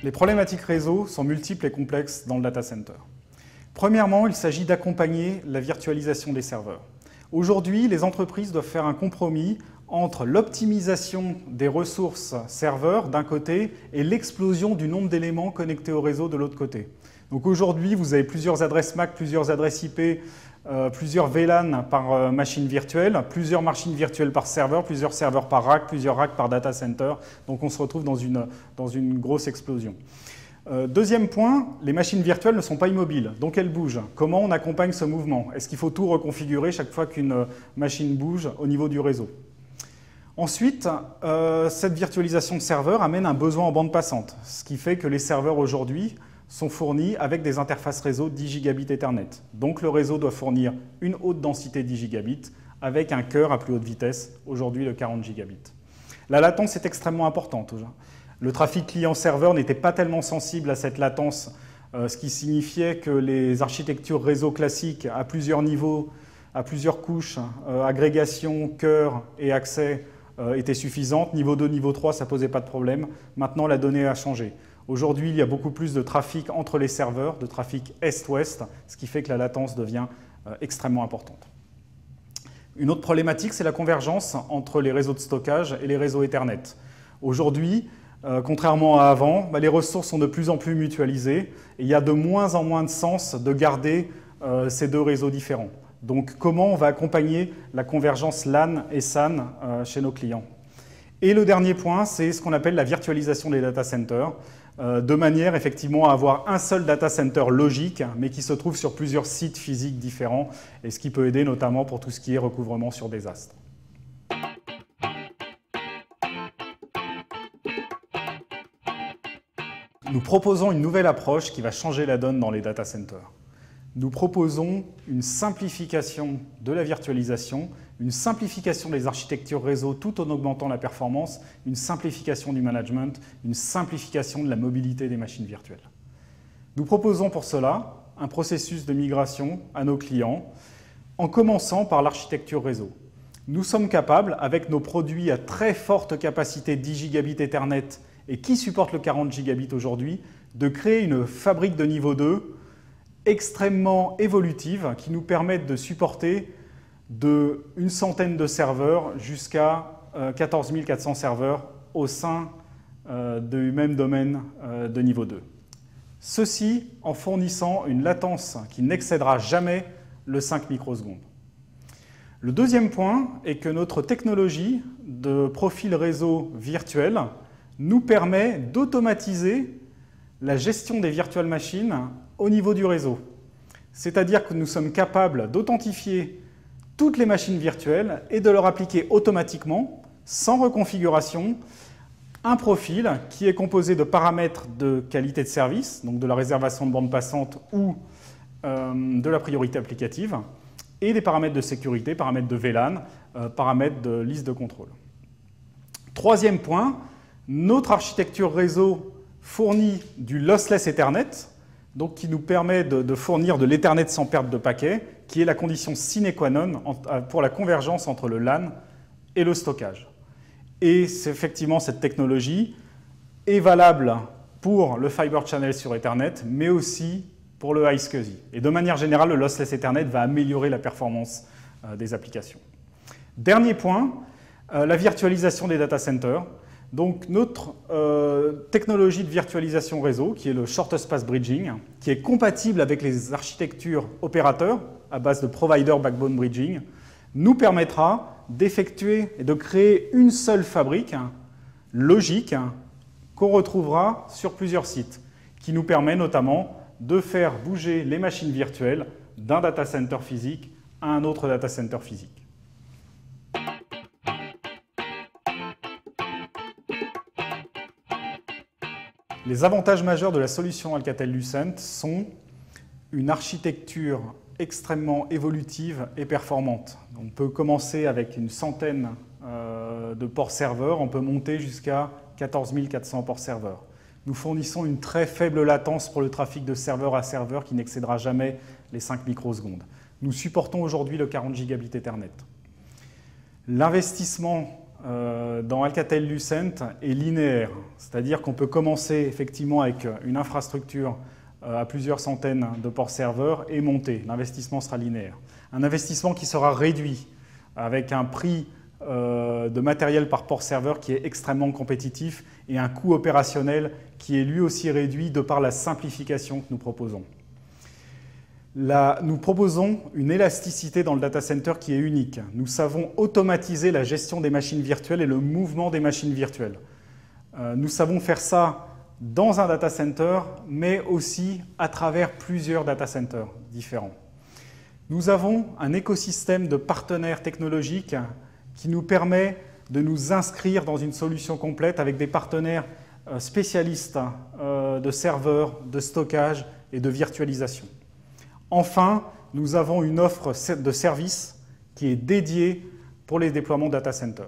Les problématiques réseau sont multiples et complexes dans le data center. Premièrement, il s'agit d'accompagner la virtualisation des serveurs. Aujourd'hui, les entreprises doivent faire un compromis entre l'optimisation des ressources serveurs d'un côté et l'explosion du nombre d'éléments connectés au réseau de l'autre côté. Donc aujourd'hui, vous avez plusieurs adresses MAC, plusieurs adresses IP, plusieurs VLAN par machine virtuelle, plusieurs machines virtuelles par serveur, plusieurs serveurs par rack, plusieurs racks par data center. Donc on se retrouve dans une grosse explosion. Deuxième point, les machines virtuelles ne sont pas immobiles, donc elles bougent. Comment on accompagne ce mouvement? Est-ce qu'il faut tout reconfigurer chaque fois qu'une machine bouge au niveau du réseau? Ensuite, cette virtualisation de serveurs amène un besoin en bande passante, ce qui fait que les serveurs aujourd'hui sont fournis avec des interfaces réseau 10 gigabits Ethernet. Donc le réseau doit fournir une haute densité 10 gigabits avec un cœur à plus haute vitesse, aujourd'hui de 40 gigabits. La latence est extrêmement importante. Le trafic client-serveur n'était pas tellement sensible à cette latence, ce qui signifiait que les architectures réseau classiques à plusieurs niveaux, à plusieurs couches, agrégation, cœur et accès étaient suffisantes. Niveau 2, niveau 3, ça ne posait pas de problème. Maintenant, la donnée a changé. Aujourd'hui, il y a beaucoup plus de trafic entre les serveurs, de trafic est-ouest, ce qui fait que la latence devient extrêmement importante. Une autre problématique, c'est la convergence entre les réseaux de stockage et les réseaux Ethernet. Aujourd'hui, contrairement à avant, les ressources sont de plus en plus mutualisées et il y a de moins en moins de sens de garder ces deux réseaux différents. Donc, comment on va accompagner la convergence LAN et SAN chez nos clients? Et le dernier point, c'est ce qu'on appelle la virtualisation des data centers, de manière effectivement à avoir un seul data center logique, mais qui se trouve sur plusieurs sites physiques différents, et ce qui peut aider notamment pour tout ce qui est recouvrement sur désastre. Nous proposons une nouvelle approche qui va changer la donne dans les data centers. Nous proposons une simplification de la virtualisation, une simplification des architectures réseau tout en augmentant la performance, une simplification du management, une simplification de la mobilité des machines virtuelles. Nous proposons pour cela un processus de migration à nos clients en commençant par l'architecture réseau. Nous sommes capables, avec nos produits à très forte capacité 10 gigabits Ethernet et qui supportent le 40 gigabits aujourd'hui, de créer une fabrique de niveau 2 extrêmement évolutive qui nous permettent de supporter une centaine de serveurs jusqu'à 14 400 serveurs au sein du même domaine de niveau 2. Ceci en fournissant une latence qui n'excédera jamais le 5 microsecondes. Le deuxième point est que notre technologie de profil réseau virtuel nous permet d'automatiser la gestion des virtual machines au niveau du réseau. C'est-à-dire que nous sommes capables d'authentifier toutes les machines virtuelles et de leur appliquer automatiquement, sans reconfiguration, un profil qui est composé de paramètres de qualité de service, donc de la réservation de bande passante ou de la priorité applicative, et des paramètres de sécurité, paramètres de VLAN, paramètres de liste de contrôle. Troisième point, notre architecture réseau fournit du lossless Ethernet, donc qui nous permet de fournir de l'Ethernet sans perte de paquet, qui est la condition sine qua non pour la convergence entre le LAN et le stockage. Et effectivement, cette technologie est valable pour le Fiber Channel sur Ethernet, mais aussi pour le iSCSI. Et de manière générale, le lossless Ethernet va améliorer la performance des applications. Dernier point, la virtualisation des data centers. Donc notre technologie de virtualisation réseau, qui est le Shortest Path Bridging, qui est compatible avec les architectures opérateurs à base de Provider Backbone Bridging, nous permettra d'effectuer et de créer une seule fabrique logique qu'on retrouvera sur plusieurs sites, qui nous permet notamment de faire bouger les machines virtuelles d'un data center physique à un autre data center physique. Les avantages majeurs de la solution Alcatel-Lucent sont une architecture extrêmement évolutive et performante. On peut commencer avec une centaine de ports serveurs, on peut monter jusqu'à 14 400 ports serveurs. Nous fournissons une très faible latence pour le trafic de serveur à serveur qui n'excédera jamais les 5 microsecondes. Nous supportons aujourd'hui le 40 gigabits Ethernet. L'investissement dans Alcatel-Lucent est linéaire, c'est-à-dire qu'on peut commencer effectivement avec une infrastructure à plusieurs centaines de ports serveurs et monter. L'investissement sera linéaire. Un investissement qui sera réduit avec un prix de matériel par port serveur qui est extrêmement compétitif et un coût opérationnel qui est lui aussi réduit de par la simplification que nous proposons. Nous proposons une élasticité dans le data center qui est unique. Nous savons automatiser la gestion des machines virtuelles et le mouvement des machines virtuelles. Nous savons faire ça dans un data center, mais aussi à travers plusieurs data centers différents. Nous avons un écosystème de partenaires technologiques qui nous permet de nous inscrire dans une solution complète avec des partenaires spécialistes de serveurs, de stockage et de virtualisation. Enfin, nous avons une offre de services qui est dédiée pour les déploiements data center.